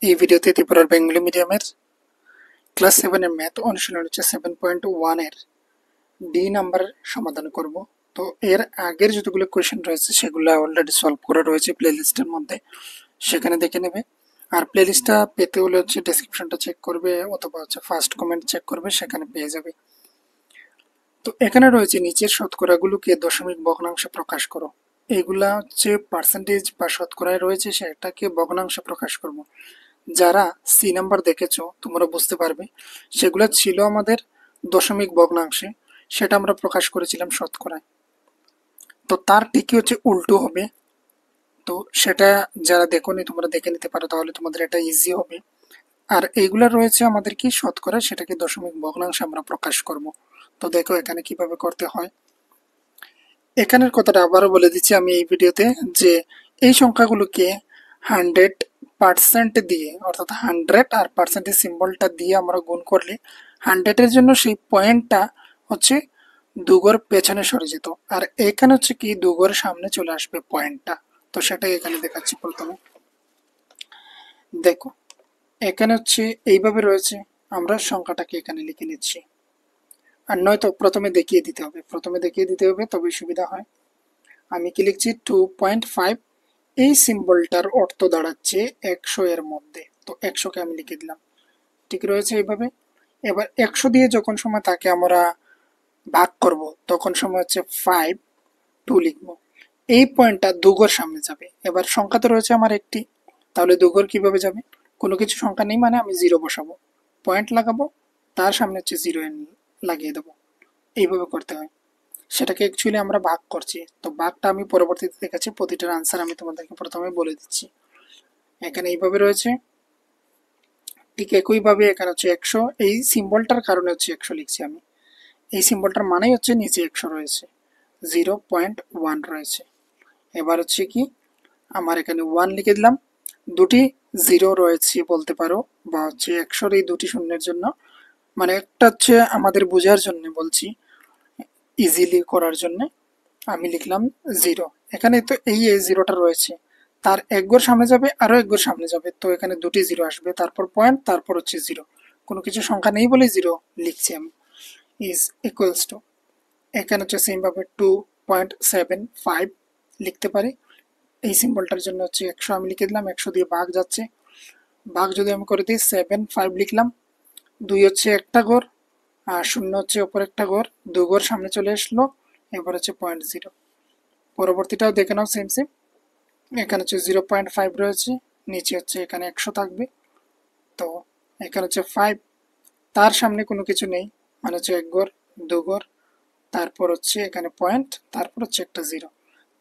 এই ভিডিওতে ত্রিপুরার বেঙ্গলি মিডিয়ামের ক্লাস 7 এর ম্যাথ অনুশীলন হচ্ছে 7.1 এর ডি নাম্বার সমাধান করব। তো এর আগের যতগুলো কোয়েশ্চেন রয়েছে সেগুলো অলরেডি সলভ করা রয়েছে প্লেলিস্টের মধ্যে, সেখানে দেখে নেবে। আর প্লেলিস্টটা পেতে হলে হচ্ছে ডেসক্রিপশনটা চেক করবে অথবা হচ্ছে ফার্স্ট কমেন্ট চেক করবে, সেখানে পেয়ে যাবে। তো এখানে রয়েছে নিচের শতকরাগুলোকে দশমিক ভগ্নাংশে প্রকাশ করো। এগুলা হচ্ছে পার্সেন্টেজ বা শতকরায় রয়েছে, সেটাকে ভগ্নাংশে প্রকাশ করব। যারা সি নাম্বার দেখেছো তোমরা বুঝতে পারবে, সেগুলো ছিল আমাদের দশমিক ভগ্নাংশে, সেটা আমরা প্রকাশ করেছিলাম শতকরায়। তো তার ঠিকই হচ্ছে উল্টো হবে। তো সেটা যারা দেখোনি তোমরা দেখে নিতে পারো, তাহলে তোমাদের এটা ইজি হবে। আর এইগুলা রয়েছে আমাদের কি শতকরা, সেটাকে দশমিক ভগ্নাংশে আমরা প্রকাশ করব। তো দেখো এখানে কিভাবে করতে হয়। এখানের কথাটা আবারও বলে দিচ্ছি আমি এই ভিডিওতে, যে এই সংখ্যাগুলোকে 100% দিয়ে, অর্থাৎ 100 আর পার্সেন্টেজ সিম্বলটা দিয়ে আমরা গুণ করলে 100-এর জন্য সেই পয়েন্টটা হচ্ছে দুগর পেছনে সরে যেত, আর এখানে হচ্ছে কি দুগর সামনে চলে আসবে পয়েন্টটা। তো সেটাই এখানে দেখাচ্ছি। প্রথমে দেখো এখানে হচ্ছে এইভাবে রয়েছে, আমরা সংখ্যাটাকে এখানে লিখে নিচ্ছি। আর নয়তো প্রথমে দেখিয়ে দিতে হবে, তবেই সুবিধা হয়। আমি কি লিখছি 2.5, এই সিম্বলটার অর্থ দাঁড়াচ্ছে 100 এর মধ্যে। তো 100-কে আমি লিখে দিলাম, ঠিক রয়েছে এইভাবে। এবার 100 দিয়ে যখন সময় তাকে আমরা ভাগ করব, তখন সময় হচ্ছে 2 লিখবো। এই পয়েন্টটা দুগর সামনে যাবে। এবার সংখ্যা তো রয়েছে আমার একটি, তাহলে দুগর কিভাবে যাবে? কোনো কিছু সংখ্যা নেই মানে আমি জিরো বসাবো, পয়েন্ট লাগাবো, তার সামনে হচ্ছে জিরো লাগিয়ে দেবো। এইভাবে করতে হয়। সেটাকে অ্যাকচুয়ালি আমরা ভাগ করছি। তো ভাগটা আমি পরবর্তীতে দেখাচ্ছি, প্রতিটার আনসার আমি তোমাদেরকে প্রথমে বলে দিচ্ছি। এখানে এইভাবে রয়েছে, ঠিক একইভাবে এখানে হচ্ছে 100, এই সিম্বলটার কারণে হচ্ছে 100 লিখছি আমি। এই সিম্বলটার মানেই হচ্ছে নিচে 100 রয়েছে, 0.1 রয়েছে। এবার হচ্ছে কি আমার এখানে 1 লিখে দিলাম, দুটি জিরো রয়েছে বলতে পারো, বা হচ্ছে 100-র এই দুটি শূন্যের জন্য, মানে একটা হচ্ছে আমাদের বোঝার জন্য বলছি, ইজিলি করার জন্য আমি লিখলাম জিরো। এখানে তো এই জিরোটা রয়েছে, তার এক ঘর সামনে যাবে, আরো এক ঘর সামনে যাবে, তো এখানে দুটি জিরো আসবে, তারপর পয়েন্ট, তারপর হচ্ছে জিরো। কোনো কিছু সংখ্যা নেই বলে জিরো লিখছি আমি। ইজ ইকুয়ালস টু, এখানে হচ্ছে সেম ভাবে 2.75 লিখতে পারি। এই সিম্বলটার জন্য হচ্ছে 100 আমি লিখে দিলাম, 100 দিয়ে ভাগ যাচ্ছে, ভাগ যদি আমি করে দিই 75 লিখলাম। 2 হচ্ছে একটা ঘর, আর শূন্য হচ্ছে ওপর একটা ঘর, দু ঘর সামনে চলে আসলো। এবার হচ্ছে 0.0, পরবর্তীটাও দেখে নাও সেম সেম। এখানে হচ্ছে 0.5 রয়েছে, নিচে হচ্ছে এখানে 100 থাকবে। তো এখানে হচ্ছে 5, তার সামনে কোনো কিছু নেই মানে হচ্ছে এক ঘর, দু ঘর, তারপর হচ্ছে এখানে পয়েন্ট, তারপর হচ্ছে একটা জিরো।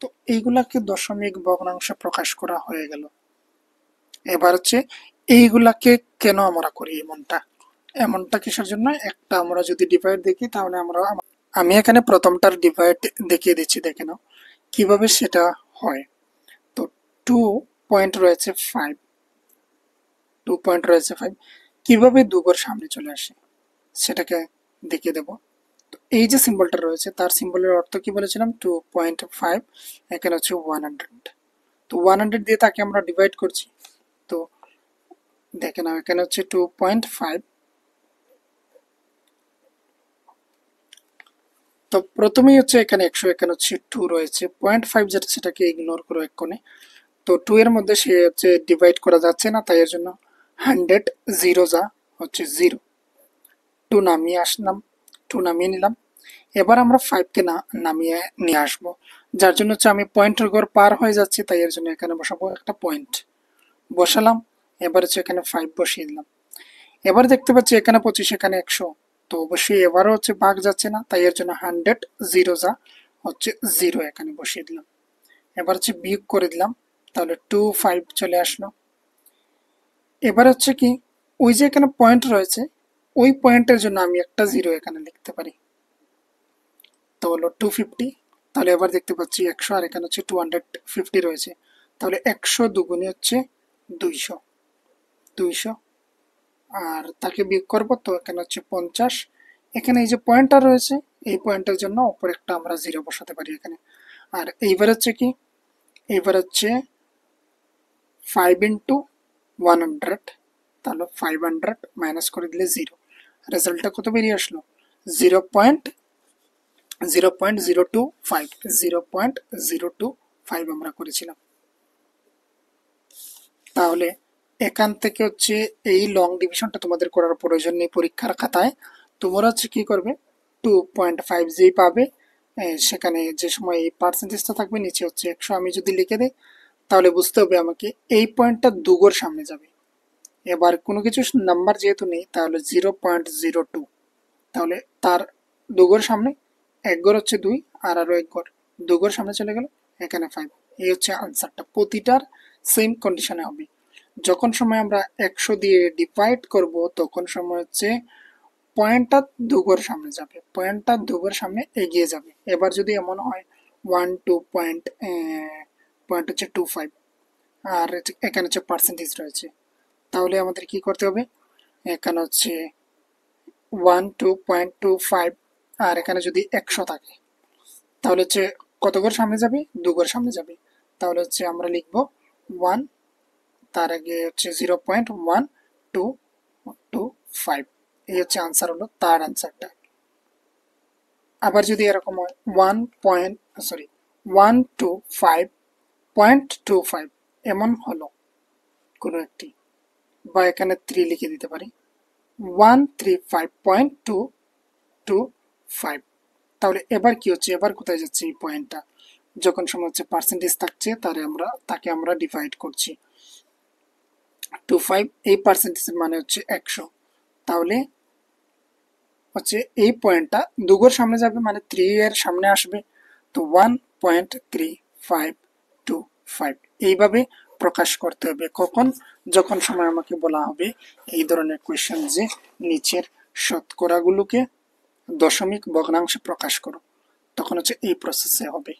তো এইগুলাকে দশমিক ভগ্নাংশে প্রকাশ করা হয়ে গেল। এবার হচ্ছে এইগুলাকে কেন আমরা করি এমনটা, এমনটা কিসের জন্য? একটা আমরা যদি ডিভাইড দেখি তাহলে আমি এখানে প্রথমটার ডিভাইড দেখিয়ে দিচ্ছি, দেখে নাও কিভাবে সেটা হয়। তো 2.5, 2.5 কিভাবে দুঘর সামনে চলে আসে সেটাকে দেখিয়ে দেব। তো এই যে সিম্বলটা রয়েছে তার সিম্বলের অর্থ কি বলেছিলাম, 2.5, এখানে হচ্ছে 100। তো 100 দিয়ে তাকে আমরা ডিভাইড করছি। তো দেখে নাও এখানে হচ্ছে 2.5। তো প্রথমেই হচ্ছে এখানে 100, এখানে হচ্ছে 2 রয়েছে, 0.5 যেটা সেটাকে ইগনোর করো এক কোণে। তো 2 এর মধ্যে সে হচ্ছে ডিভাইড করা যাচ্ছে না, তাই এর জন্য 100 জিরো যা হচ্ছে 0, 2 নামিয়ে আসলাম, 2 নামিয়ে নিলাম। এবার আমরা 5-কে নামিয়ে নিয়ে আসবো, যার জন্য হচ্ছে আমি পয়েন্টের ঘর পার হয়ে যাচ্ছি, তাই এর জন্য এখানে বসাবো একটা পয়েন্ট, বসালাম। এবার হচ্ছে এখানে 5 বসিয়ে দিলাম। এবার দেখতে পাচ্ছি এখানে 25, এখানে 100, তো অবশ্যই এবারও হচ্ছে ভাগ যাচ্ছে না, তাই এর জন্য 100 জিরো যা হচ্ছে 0, এখানে বসিয়ে দিলাম। এবার হচ্ছে বিয়োগ করে দিলাম, তাহলে 5 চলে আসলো। এবার হচ্ছে কি ওই যে এখানে পয়েন্ট রয়েছে, ওই পয়েন্টের জন্য আমি একটা জিরো এখানে লিখতে পারি, তো হলো 250। তাহলে এবার দেখতে পাচ্ছি 100, আর এখানে হচ্ছে 250 রয়েছে, তাহলে 100 দুগুণে হচ্ছে 200, 200, আর তাকে বিয়োগ করবো, তো এখানে হচ্ছে 50। এখানে এই যে পয়েন্টটা রয়েছে, এই পয়েন্টের জন্য ওপর একটা আমরা জিরো বসাতে পারি এখানে। আর এইবার হচ্ছে কি, এইবার হচ্ছে 5 ইন্টু 100, তাহলে 500 মাইনাস করে দিলে 0, রেজাল্টটা কত বেরিয়ে আসলো? 0.025, 0.025 আমরা করেছিলাম। তাহলে এখান থেকে হচ্ছে এই লং ডিভিশনটা তোমাদের করার প্রয়োজন নেই পরীক্ষার খাতায়। তোমরা হচ্ছে কি করবে, 2.5 যেই পাবে সেখানে যে সময় এই পার্সেন্টেজটা থাকবে নিচে হচ্ছে 100 আমি যদি লিখে দিই, তাহলে বুঝতে হবে আমাকে এই পয়েন্টটা দুগোর সামনে যাবে। এবার কোনো কিছু নাম্বার যেহেতু নেই, তাহলে 0.02, তাহলে তার দুগোর সামনে এক ঘর হচ্ছে 2, আর আরো এক ঘর দুগোর সামনে চলে গেল, এখানে 5। এই হচ্ছে আনসারটা, প্রতিটার সেম কন্ডিশনে হবে। যখন সময় আমরা 100 দিয়ে ডিভাইড করব, তখন সময় হচ্ছে পয়েন্টটা দুগোর সামনে যাবে, পয়েন্টটা দুগোর সামনে এগিয়ে যাবে। এবার যদি এমন হয় 1 2 পয়েন্ট পয়েন্ট হচ্ছে 25, আর এখানে হচ্ছে পার্সেন্টেজ রয়েছে, তাহলে আমাদের কি করতে হবে, এখানে হচ্ছে 12.25, আর এখানে যদি 100 থাকে, তাহলে হচ্ছে কত ঘর সামনে যাবে, দুঘর সামনে যাবে। তাহলে হচ্ছে আমরা লিখব 1, তার আগে হচ্ছে 0.1225। এই হচ্ছে আনসার, হলো তার আনসারটা। আবার যদি এরকম হয় 1.125.25 এমন হলো কোনো একটি, বা এখানে 3 লিখে দিতে পারি, 135.225। তাহলে এবার কি হচ্ছে, এবার কোথায় যাচ্ছে এই পয়েন্টটা, যখন সময় হচ্ছে পার্সেন্টেজ থাকছে তাকে আমরা ডিভাইড করছি 25, এই পার্সেন্টেজের মানে হচ্ছে 100, তাহলে হচ্ছে এই পয়েন্টটা দুগোর সামনে যাবে, মানে 3 এর সামনে আসবে, তো 1.3525 এইভাবে প্রকাশ করতে হবে। কখন, যখন সময় আমাকে বলা হবে এই ধরনের কোয়েশ্চেন যে নিচের শতকরাগুলোকে দশমিক ভগ্নাংশে প্রকাশ করো, তখন হচ্ছে এই প্রসেসে হবে।